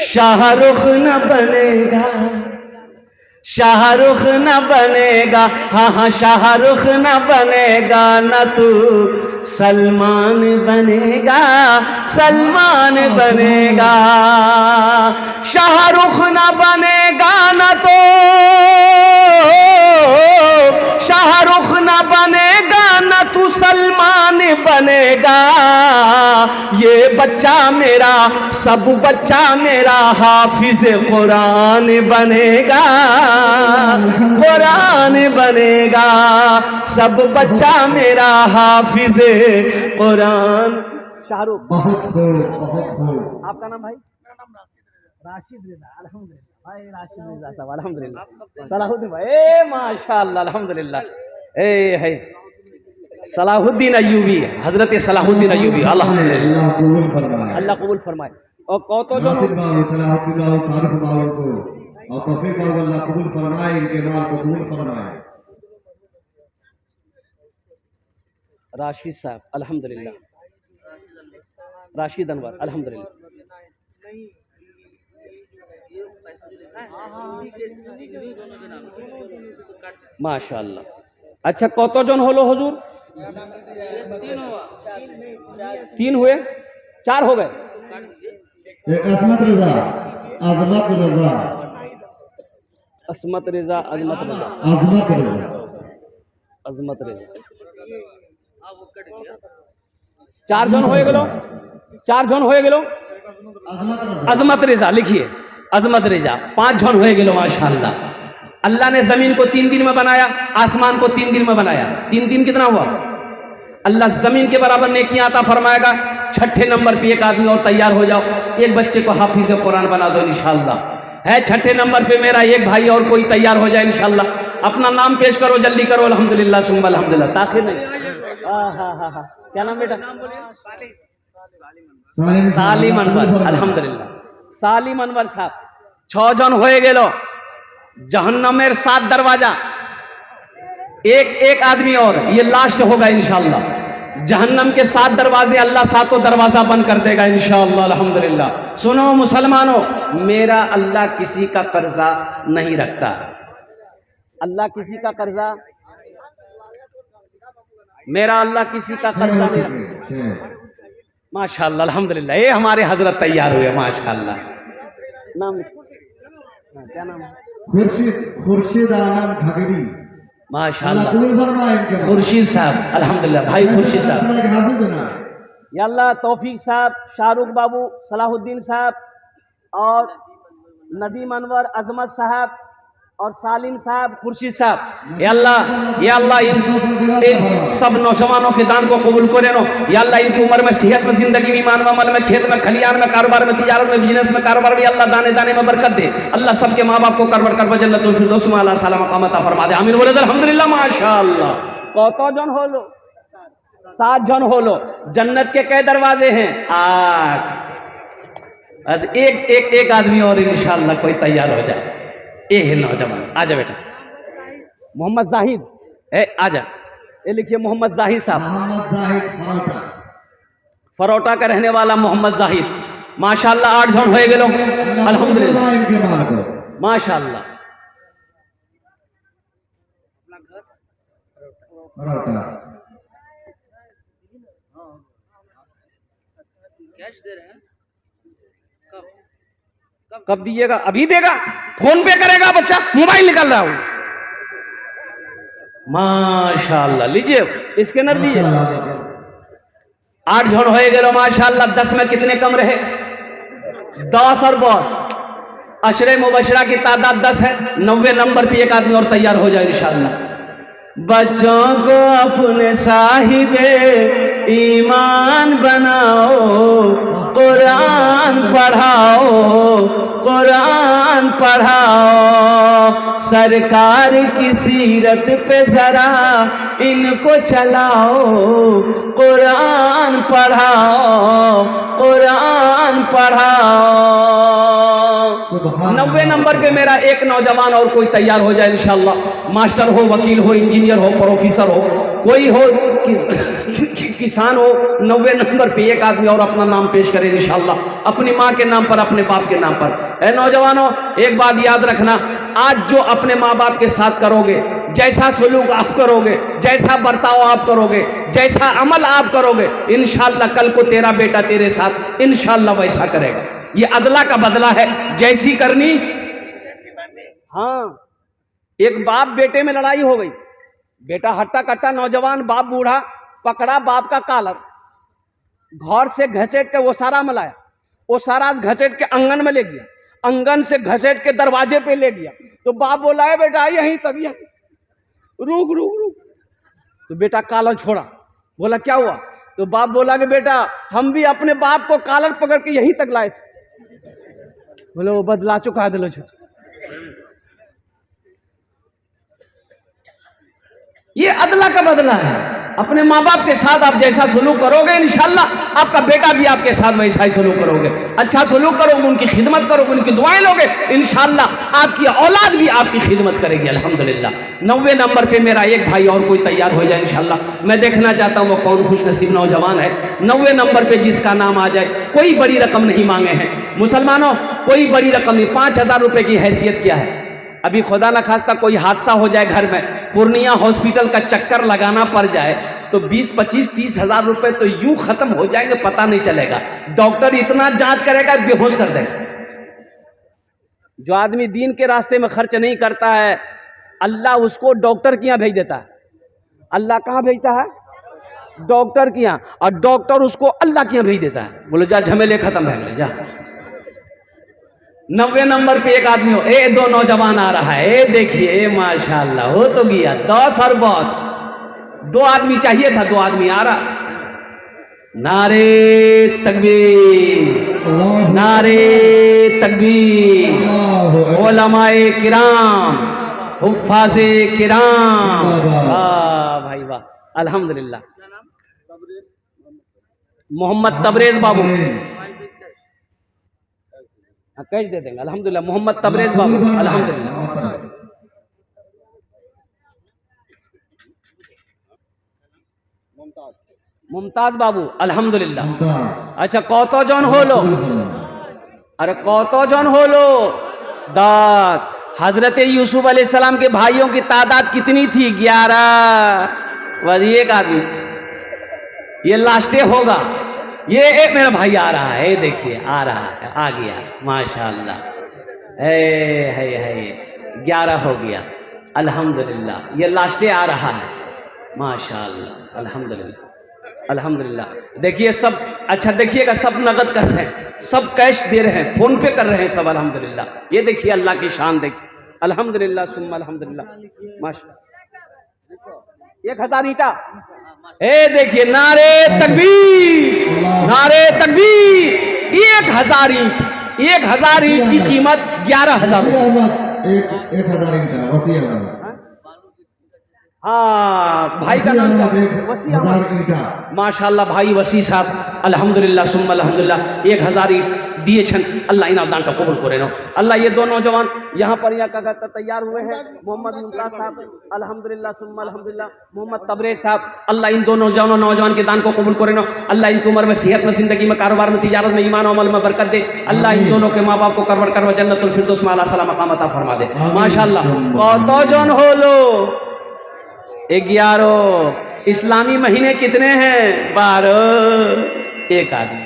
शाहरुख न बनेगा, शाहरुख न बनेगा, हाँ हाँ शाहरुख न बनेगा, न तू सलमान बनेगा, सलमान बनेगा। शाहरुख न बनेगा न तो शाहरुख न बनेगा, न तू सलमान बनेगा। ये बच्चा मेरा, सब बच्चा मेरा हाफिज कुरान बनेगा, कुरान बनेगा। सब बच्चा मेरा हाफिज कुरान। शाहरुख, बहुत खूब, बहुत खूब। आपका नाम भाई? मेरा नाम राशिद रिजा। अल्हम्दुलिल्लाह भाई, राशिद रिजा साहब अल्हम्दुलिल्लाह। सलाहुद्दीन भाई, ए माशाअल्लाह अल्हम्दुलिल्लाह। ए है सलाहुद्दीन अय्यूबी, हजरत सलाहुद्दीन अय्यूबी अल्हम्दुलिल्लाह। अल्लाह कबूल फरमाए। और कौतो जो सलाहुद्दीन बाबू, सारिफ बाबू को और तौफीक बाबू अल्लाह कबूल फरमाए, इनके माल को कबूल फरमाए। राशिद साहब अल्हम्दुलिल्लाह, राशिद अनवर अल्हम्दुलिल्लाह। माशाअल्लाह। अच्छा कौतो जन होलो हुजूर? 3 हुए, 4 हो गए। अजमत रजा, अजमत रजा, असमत रेजा, अजमत रेजा, अजमत रजा, अजमत रेजा। 4 जन होए गेलो, 4 जन होए गेलो। अजमत रेजा लिखिए, अजमत रेजा। 5 जन होए गेलो माशाअल्लाह। अल्लाह ने जमीन को 3 दिन में बनाया, आसमान को 3 दिन में बनाया। 3 दिन कितना हुआ? अल्लाह जमीन के बराबर नेकियां अता फरमाएगा। 6ठे नंबर पे एक आदमी और तैयार हो जाओ, एक बच्चे को हाफिज कुरान बना दो इंशाअल्लाह। है 6ठे नंबर पे मेरा एक भाई और कोई तैयार हो जाए इंशाअल्लाह। अपना नाम पेश करो, जल्दी करो। अल्हम्दुलिल्लाह सुम्मा अल्हम्दुलिल्लाह, ताखिर नहीं। हाँ। क्या नाम बेटा? सालिम अनवर अल्हम्दुलिल्लाह। सालिम अनवर साहब। 6 जन होए गेलो। जहन्नमेर 7 दरवाजा, एक आदमी और, ये लास्ट होगा इंशाअल्लाह। जहन्नम के 7 दरवाजे अल्लाह 7 दरवाजा बंद कर देगा इंशाअल्लाह अल्हम्दुलिल्लाह। सुनो मुसलमानों, मेरा अल्लाह किसी का कर्जा नहीं रखता। अल्लाह किसी का कर्जा, मेरा अल्लाह किसी का कर्जा नहीं रखता। माशाअल्लाह अल्हम्दुलिल्लाह, ये हमारे हजरत तैयार हुए माशाअल्लाह। नाम क्या नाम है? खुर्शीद आलम घगरी। माशाअल्लाह कबूल फरमाए इनके नाम। खुर्शीद साहब, अल्हम्दुलिल्लाह भाई खुर्शीद साहब। अल्लाह के हाफिज होना। या अल्लाह तौफीक साहब, शाहरुख बाबू, सलाहुद्दीन साहब और नदीम अनवर, अजमत साहब और सालिम साहब, खुर्शीद साहब, या अल्लाह इन सब नौजवानों के दान को कबूल करे नो। या अल्लाह इनकी उम्र में, सेहत में, जिंदगी में, ईमान में, अमल में, खेत में, खलियान में, कारोबार में, तिजारत में, बिजनेस में, कारोबार में, अल्लाह दाने दाने में बरकत दे। अल्लाह सबके माँ बाप को करवर करवर जन्नतुल फिरदौस में अल्लाह साला मकाम अता फरमा दे। आमीन बोले अल्हम्दुलिल्लाह माशाअल्लाह। कत जन हो लो? 7 जन हो लो। जन्नत के कई दरवाजे हैं? 8। बस एक आदमी और इंशाअल्लाह कोई तैयार हो जाए। ये है नौजवान, आजा बेटा। मोहम्मद जाहिद, आजा। ये लिखिए मोहम्मद जाहिद साहब, मोहम्मद जाहिद फरोटा। फरोटा का रहने वाला मोहम्मद जाहिद। माशाअल्लाह 8 जन हो गए लोग अल्हम्दुलिल्लाह इनके माल को माशाअल्लाह। फरोटा कैश दे रहे हैं? कब दीजिएगा? अभी देगा? फोन पे करेगा बच्चा? मोबाइल निकल रहा हूं। माशाअल्लाह, लीजिए स्कैनर लीजिए। 8 जन हो गए माशाअल्लाह। 10 में कितने कम रहे? 10 और बॉस। अशरे मुबशरा की तादाद 10 है। 90 नंबर पे एक आदमी और तैयार हो जाए इंशाअल्लाह। बच्चों को अपने साहिबे ईमान बनाओ, कुरान पढ़ाओ, कुरान पढ़ाओ, सरकार की सीरत पे जरा इनको चलाओ, कुरान पढ़ाओ, कुरान पढ़ाओ। 90 नंबर पे मेरा एक नौजवान और कोई तैयार हो जाए इंशाअल्लाह। मास्टर हो, वकील हो, इंजीनियर हो, प्रोफेसर हो, कोई हो, किसान हो, 90 नंबर पे एक आदमी और अपना नाम पेश करे इंशाअल्लाह, अपनी माँ के नाम पर, अपने बाप के नाम पर। ए नौजवानों, एक बात याद रखना, आज जो अपने माँ बाप के साथ करोगे, जैसा सलूक आप करोगे, जैसा बर्ताव आप करोगे, जैसा अमल आप करोगे, इंशाअल्लाह कल को तेरा बेटा तेरे साथ इंशाअल्लाह वैसा करेगा। ये अदला का बदला है, जैसी करनी। हाँ, एक बाप बेटे में लड़ाई हो गई। बेटा हट्टा कट्टा नौजवान, बाप बूढ़ा, पकड़ा बाप का कालर, घर से घसेट के वो सारा मलाया, वो सारा घसेट के आंगन में ले गया, आंगन से घसेट के दरवाजे पे ले गया। तो बाप बोला है बेटा यहीं तभी, रुक रुक रुक। तो बेटा कालर छोड़ा, बोला क्या हुआ? तो बाप बोला कि बेटा हम भी अपने बाप को कालर पकड़ के यहीं तक लाए थे। बोले वो बदला चुका दिलो छो। ये अदला का बदला है। अपने माँ बाप के साथ आप जैसा सलूक करोगे इंशाअल्लाह आपका बेटा भी आपके साथ वैसा ही सलूक करोगे। अच्छा सलूक करोगे, उनकी खिदमत करोगे, उनकी दुआएं लोगे, इंशाअल्लाह आपकी औलाद भी आपकी खिदमत करेगी अल्हम्दुलिल्लाह। 90 नंबर पे मेरा एक भाई और कोई तैयार हो जाए इंशाअल्लाह। मैं देखना चाहता हूँ वो कौन खुश नसीब नौजवान है 90 नंबर पे जिसका नाम आ जाए। कोई बड़ी रकम नहीं मांगे हैं मुसलमानों, कोई बड़ी रकम नहीं। 5000 रुपये की हैसियत क्या है? अभी खुदा न खास्ता कोई हादसा हो जाए घर में, पूर्णिया हॉस्पिटल का चक्कर लगाना पड़ जाए तो 20, 25, 30 हजार रुपए तो यूं खत्म हो जाएंगे, पता नहीं चलेगा। डॉक्टर इतना जांच करेगा बेहोश कर देगा। जो आदमी दीन के रास्ते में खर्च नहीं करता है अल्लाह उसको डॉक्टर के यहाँ भेज देता है। अल्लाह कहाँ भेजता है? डॉक्टर के यहाँ, और डॉक्टर उसको अल्लाह के यहाँ भेज देता है। बोलो जा झमेले खत्म हो गए जा। 90 नंबर पे एक आदमी हो, ए 2 नौजवान आ रहा है, देखिए माशाल्लाह हो तो गया 10 और बॉस। 2 आदमी चाहिए था, 2 आदमी आ रहा। नारे तकबीर, नारे तकबीर, उलमाए किराम, हुफ्फाज़े किराम, वाह भाई वाह, अल्हम्दुलिल्लाह। मोहम्मद तबरेज बाबू कैश दे देंगे अल्हम्दुलिल्लाह। मोहम्मद तबरेज बाबू अल्हम्दुलिल्लाह। मुमताज बाबू अल्हम्दुलिल्लाह। अच्छा कौतो जन हो लो? अरे कौतो जन हो लो? 10। हजरत यूसुफ अलैहिस्सलाम के भाइयों की तादाद कितनी थी? 11। बस एक आदमी, ये लास्टे होगा। ये एक मेरा भाई आ रहा है, देखिए आ रहा है, आ गया माशाअल्लाह। है 11 हो गया अल्हम्दुलिल्लाह। ये लास्टे आ रहा है माशाअल्लाह अल्हम्दुलिल्लाह अल्हम्दुलिल्लाह। देखिए सब, अच्छा देखिएगा, सब नगद कर रहे हैं, सब कैश दे रहे हैं, फोन पे कर रहे हैं सब अल्हम्दुलिल्लाह। ये देखिए अल्लाह की शान देखिए अल्हम्दुलिल्लाह सुम्मा अल्हम्दुलिल्लाह माशा। 1000 ईंटा, देखिए नारे तकबीर, नारे तकबीर। 1000 ईंट, 1000 ईंट की कीमत 11,000 रुपये। 1000 ईंटा वसी अहमद। हाँ भाई का नाम वसी अहमद माशाअल्लाह। भाई वसी साहब अल्हम्दुलिल्लाह सुम्मा अल्हम्दुलिल्लाह 1000 ईंट दिए छन। अल्लाह इना दान का कबूल करे नो अल्लाह। ये दो नौजवान यहाँ पर यहाँ का तैयार हुए हैं, मोहम्मद मुमताज साहब अल्हम्दुलिल्लाह सुम्मा अल्हम्दुलिल्लाह, मोहम्मद तबरेज साहब। अल्लाह इन दोनों नौजवान के दान को कबूल करे नो। अल्लाह इनकी उम्र में, सेहत में, जिंदगी में, कारोबार में, तिजारत में, ईमान अमल में बरकत दे। अल्लाह इन दोनों के माँ बाप को करवर करवा जन्नतुल फिरदौस में आला सलाम मकाम अता फरमा दे माशाअल्लाह। कत जन होलो? 11। इस्लामी महीने कितने हैं? 12। एक आदमी,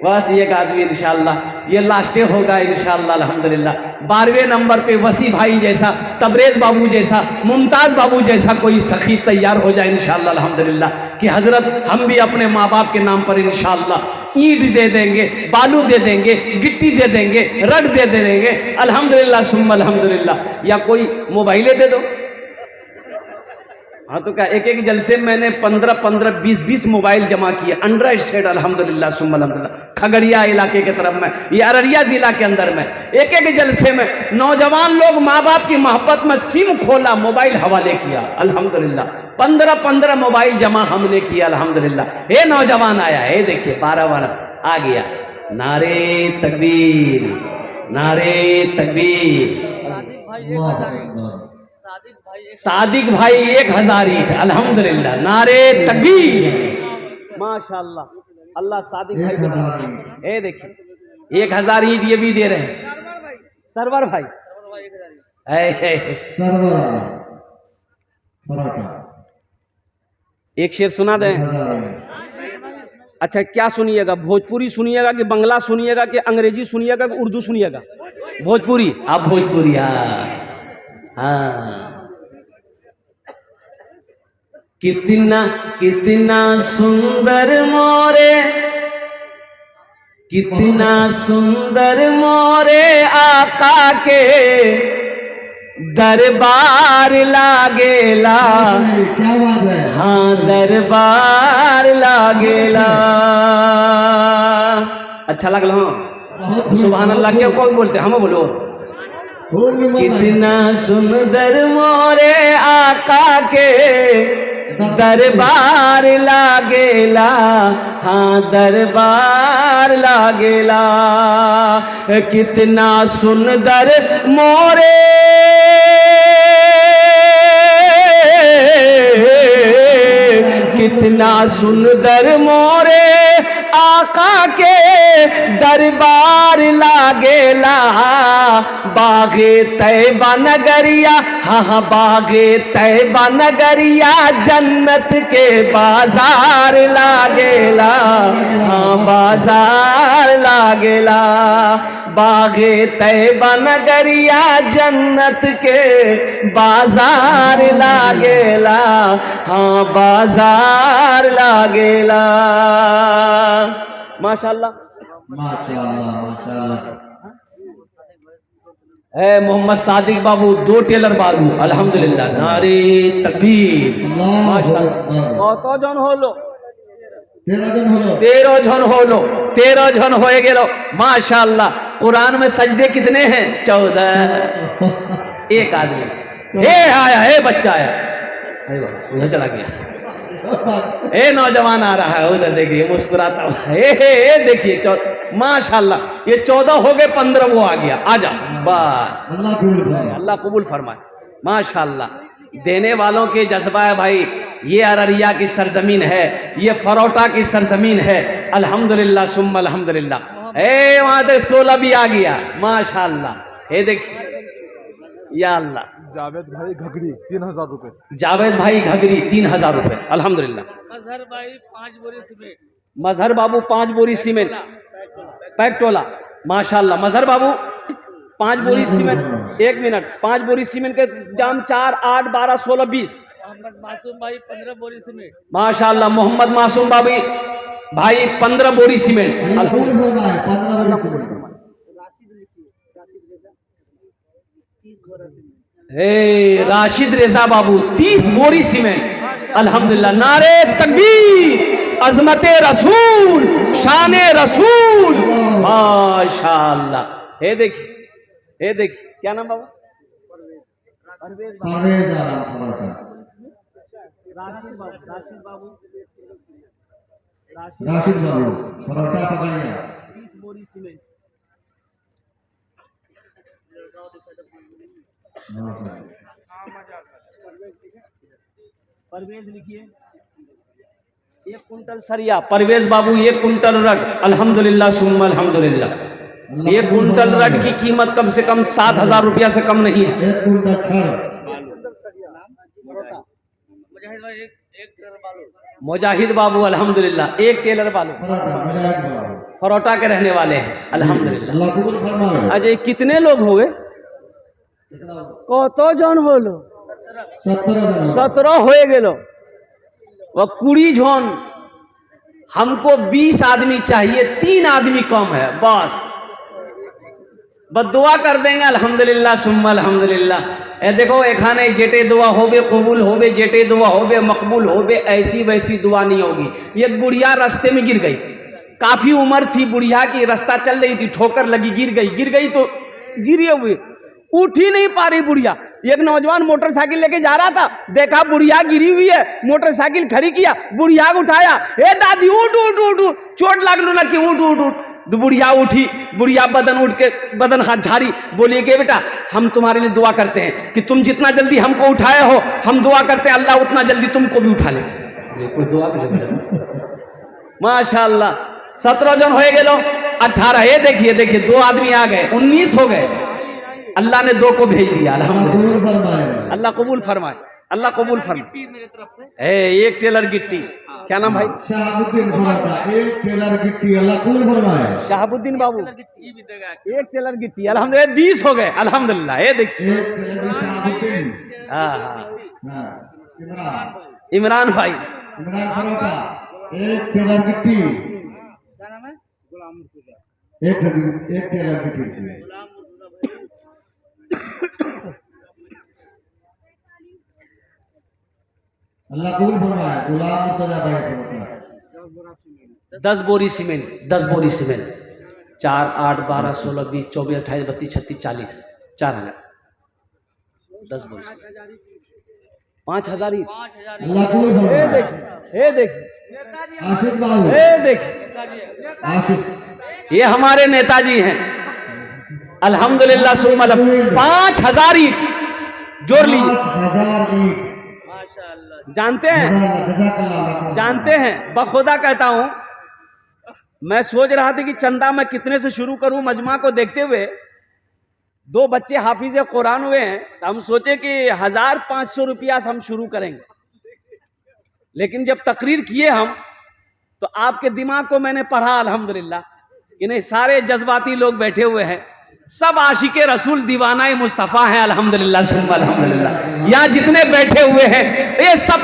बस एक आदमी इंशाअल्लाह। ये लास्टे होगा इंशाअल्लाह अल्हम्दुलिल्लाह। 12वें नंबर पे वसी भाई जैसा, तबरेज बाबू जैसा, मुमताज बाबू जैसा कोई सखी तैयार हो जाए इंशाअल्लाह अल्हम्दुलिल्लाह। कि हजरत हम भी अपने माँ बाप के नाम पर इंशाअल्लाह ईंट दे देंगे, बालू दे देंगे, गिट्टी दे देंगे, रड दे देंगे अल्हम्दुलिल्लाह सुम्मा अल्हम्दुलिल्लाह। या कोई मोबाइलें दे दो। हाँ तो क्या, एक जलसे मैंने 15 20 मोबाइल जमा किए, एंड्रॉइड सेट अल्हम्दुलिल्लाह सुम्मा अल्हम्दुलिल्लाह। खगड़िया इलाके के तरफ में, ये अररिया जिला के अंदर में एक जलसे में नौजवान लोग माँ बाप की मोहब्बत में सिम खोला, मोबाइल हवाले किया अल्हम्दुलिल्लाह। 15 मोबाइल जमा हमने किया अल्हम्दुलिल्लाह। ये नौजवान आया है, देखिए 12 आ गया। नारे तकबीर, नारे तकबीर। सादिक भाई 1000 ईंट अल्हम्दुलिल्लाह, नारे तकबीर माशाअल्लाह। अल्लाह सादिक भाई को, ये देखिए 1000 ईंट ये भी दे रहे हैं। सरवर भाई एक शेर सुना दें। अच्छा क्या सुनिएगा, भोजपुरी सुनिएगा कि बंगला सुनिएगा कि अंग्रेजी सुनिएगा कि उर्दू सुनिएगा? भोजपुरी। आप भोजपुरी? हाँ। कितना कितना सुंदर मोरे, कितना सुंदर मोरे आका के दरबार लागेला। क्या बात है? हाँ दरबार लागेला। अच्छा लगल? हाँ सुभान अल्लाह। क्या कौन बोलते? हम बोलो। कितना सुंदर मोरे आका के दरबार लागेला। हाँ दरबार लागेला। कितना सुंदर मोरे कितना सुंदर मोरे आका के दरबार लागेला। बागे तैबा नगरिया, हाँ बागे तैबा नगरिया जन्नत के बाजार लागेला। हाँ बाजार लागेला। बागे तैबा नगरिया जन्नत के बाजार लागेला। हाँ बाजार लागेला माशाअल्लाह माशाअल्लाह माशाअल्लाह। है मोहम्मद सादिक बाबू, 2 टेलर बाबू अल्हम्दुलिल्लाह। नारे तकबीर माशाअल्लाह। कत जन होलो? 13 जन होलो। 13 जन हो गेलो माशाअल्लाह। कुरान में सजदे कितने हैं? 14। एक आदमी आया, बच्चा आया, उधर चला गया। ए नौजवान आ रहा है, उधर देखिए मुस्कुराता हुआ। देखिए माशाअल्लाह। ये 14 हो गए, 15 वो आ गया। आजा बात। अल्लाह कबूल फरमाए माशाअल्लाह। देने वालों के जज्बा है भाई। ये अररिया की सरजमीन है, ये फरोटा की सरजमीन है अल्हम्दुलिल्लाह सुम्मा अल्हम्दुलिल्लाह। वहां तक 16 भी आ गया माशाअल्लाह। देखिए या अल्लाह। जावेद भाई घगरी 3000 रुपए। जावेद भाई घगरी 3000 रुपए, अल्हम्दुलिल्लाह। मजहर भाई 5 बोरी सीमेंट। मजहर बाबू 5 बोरी सीमेंट, पैकटोला, माशाल्लाह। मजहर बाबू 5 बोरी सीमेंट, 1 मिनट, 5 बोरी सीमेंट के दाम 4, 8, 12, 16, 20। मोहम्मद मासूम भाई 15 बोरी सीमेंट। माशाल्लाह। मोहम्मद मासूम भाई 15 बोरी सीमेंट, अल्लाह कबूल फरमाए 15 बड़ी सीमेंट। राशिद रेजा बाबू 30 बोरी सीमेंट, अल्हम्दुलिल्लाह। नारे तकबीर, अजमते रसूल, शाने रसूल, माशाल्लाह। हे देखिए, हे देखिए, क्या नाम बाबा? परवेज आलम फरोटा। राशिद बाबू फरोटा पकड़िया 30 बोरी सीमेंट। परवेज लिखिए 1 कुंटल सरिया, परवेज बाबू 1 कुंटल रड, अल्हम्दुलिल्लाह सुम्मा अल्हम्दुलिल्लाह। 1 कुंटल रड की कीमत कम से कम 7000 रुपया से कम नहीं है। 1 कुंटल छड़। मुजाहिद भाई एक टेलर बालू। मुजाहिद बाबू अल्हम्दुलिल्लाह 1 टेलर बालू, फरोटा मुजाहिद बाबू। फरोटा के रहने वाले हैं, अल्हम्दुलिल्लाह। अल्लाह कबूल फरमाए। अजय कितने लोग हो गए? कत जन होलो? 17 हो गेलो। वह 20 जन, हमको 20 आदमी चाहिए, 3 आदमी कम है बस दुआ कर देंगे, अल्हम्दुलिल्लाह सुम्मा अल्हम्दुलिल्लाह। ए देखो एखाने जेटे दुआ होबे कबूल होबे, जेटे दुआ होबे मकबूल होबे, ऐसी वैसी दुआ नहीं होगी। एक बुढ़िया रास्ते में गिर गई, काफी उम्र थी बुढ़िया की, रास्ता चल रही थी, ठोकर लगी, गिर गई तो गिरी हुई, उठ ही नहीं पा रही बुढ़िया। एक नौजवान मोटरसाइकिल लेके जा रहा था, देखा बुढ़िया गिरी हुई है, मोटरसाइकिल खड़ी किया, बुढ़िया को उठाया, ए दादी उठ उठ उठ उठ, चोट लाग लो ना कि उठ उठ उठ। तो बुढ़िया उठी, बुढ़िया बदन हाथ झाड़ी, बोली कि बेटा हम तुम्हारे लिए दुआ करते हैं कि तुम जितना जल्दी हमको उठाए हो, हम दुआ करते हैं अल्लाह उतना जल्दी तुमको भी उठा ले। कोई दुआ भी माशाअल्लाह। 17 जन हो गए, 18, ये देखिए 2 आदमी आ गए, 19 हो गए। अल्लाह ने 2 को भेज दिया, अल्हम्दुलिल्लाह। अल्लाह कबूल फरमाए, अल्लाह कबूल फरमाए। मेरे तरफ से 1 टेलर गिट्टी, क्या नाम भाई? शहाबुद्दीन फरोटा 1 टेलर गिट्टी, अल्लाह कबूल फरमाए। शहाबुद्दीन बाबू ये भी देगा। 1 टेलर गिट्टी, अल्हम्दुलिल्लाह 20 हो गए, अल्हम्दुलिल्लाह। ये देखिए 1 टेलर शहाबुद्दीन। हाँ, हां इमरान इमरान भाई फरोटा 1 टेलर गिट्टी। क्या नाम है? गुलाम मुर्तजा। 1 टेलर गिट्टी। अल्लाह कबूल फरमाए। गुलाम मुर्तजा भाई फरोटा 10 बोरी सीमेंट, 10 बोरी सीमेंट, 4, 8, 12, 16, 20, 24, 28, 32, 36, 40, 4000, 10 बोरी, 5000 ही। 5000 अल्लाह कबूल ये फरमाए। देखिए, ये देखिए, आशिक बाबू, ये देखिए, आशिक ये हमारे नेताजी हैं, अल्हम्दुलिल्लाह सुम्मा अल्हम्दुलिल्लाह। 5000 ईंट जोड़ लीजिए। 5000 ईंट। माशाअल्लाह। जानते हैं, जज़ाकल्लाह। जानते हैं, बखुदा कहता हूं, मैं सोच रहा था कि चंदा मैं कितने से शुरू करूं, मजमा को देखते हुए 2 बच्चे हाफिज कुरान हुए हैं, तो हम सोचे कि 1500 रुपया से हम शुरू करेंगे। लेकिन जब तकरीर किए हम, तो आपके दिमाग को मैंने पढ़ा अल्हम्दुलिल्लाह कि नहीं, सारे जज्बाती लोग बैठे हुए हैं, सब आशिके रसूल दीवाना मुस्तफ़ा हैं, अल्हम्दुलिल्लाह सुम्मा अल्हम्दुलिल्लाह। यहाँ जितने बैठे हुए हैं ये सब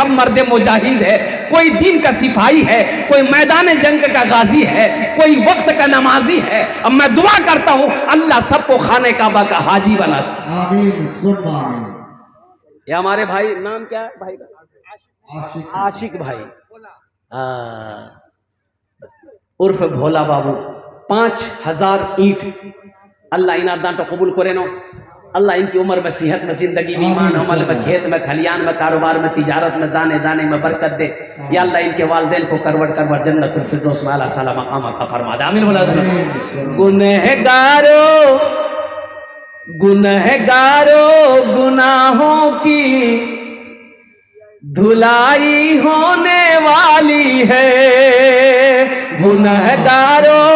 मर्द मुजाहिद है, कोई दीन का सिपाही है, कोई मैदान जंग का गाजी है, कोई वक्त का नमाजी है। अब मैं दुआ करता हूँ अल्लाह सबको खाने काबा का हाजी बना दे। आमीन सुम्मा आमीन। ये हमारे भाई, नाम क्या है भाई का? आशिक आशिक भाई, उर्फ भोला बाबू। 5000 ईंट, अल्लाह इना दांटो कबूल करे नो, अल्लाह इनकी उम्र में, सेहत में, जिंदगी में, ईमान अमल में, खेत में, खलियान में, कारोबार में, तिजारत में, दाने दाने में बरकत दे। या अल्लाह इनके वालिदैन को करवट जन्नतुल फिरदौस में आला साला मकाम अता फरमा दे। आमीन बोला। गुनहगारों गुनाहों की धुलाई होने वाली है, गुनहगारों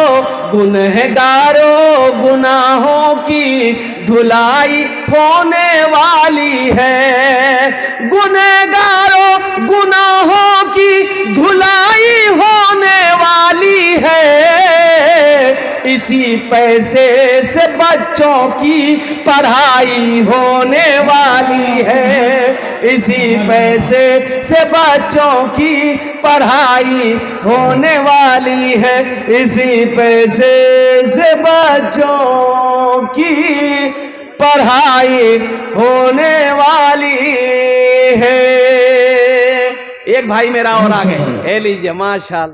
गुनहगारों गुनाहों की धुलाई होने वाली है। गुनहगारों गुनाहों की धुलाई होने वाली है। इसी पैसे से बच्चों की पढ़ाई होने वाली है। इसी पैसे से बच्चों की पढ़ाई होने वाली है। इसी पैसे से बच्चों की पढ़ाई होने वाली है। एक भाई मेरा और आ गए, लीजिए माशाअल्लाह।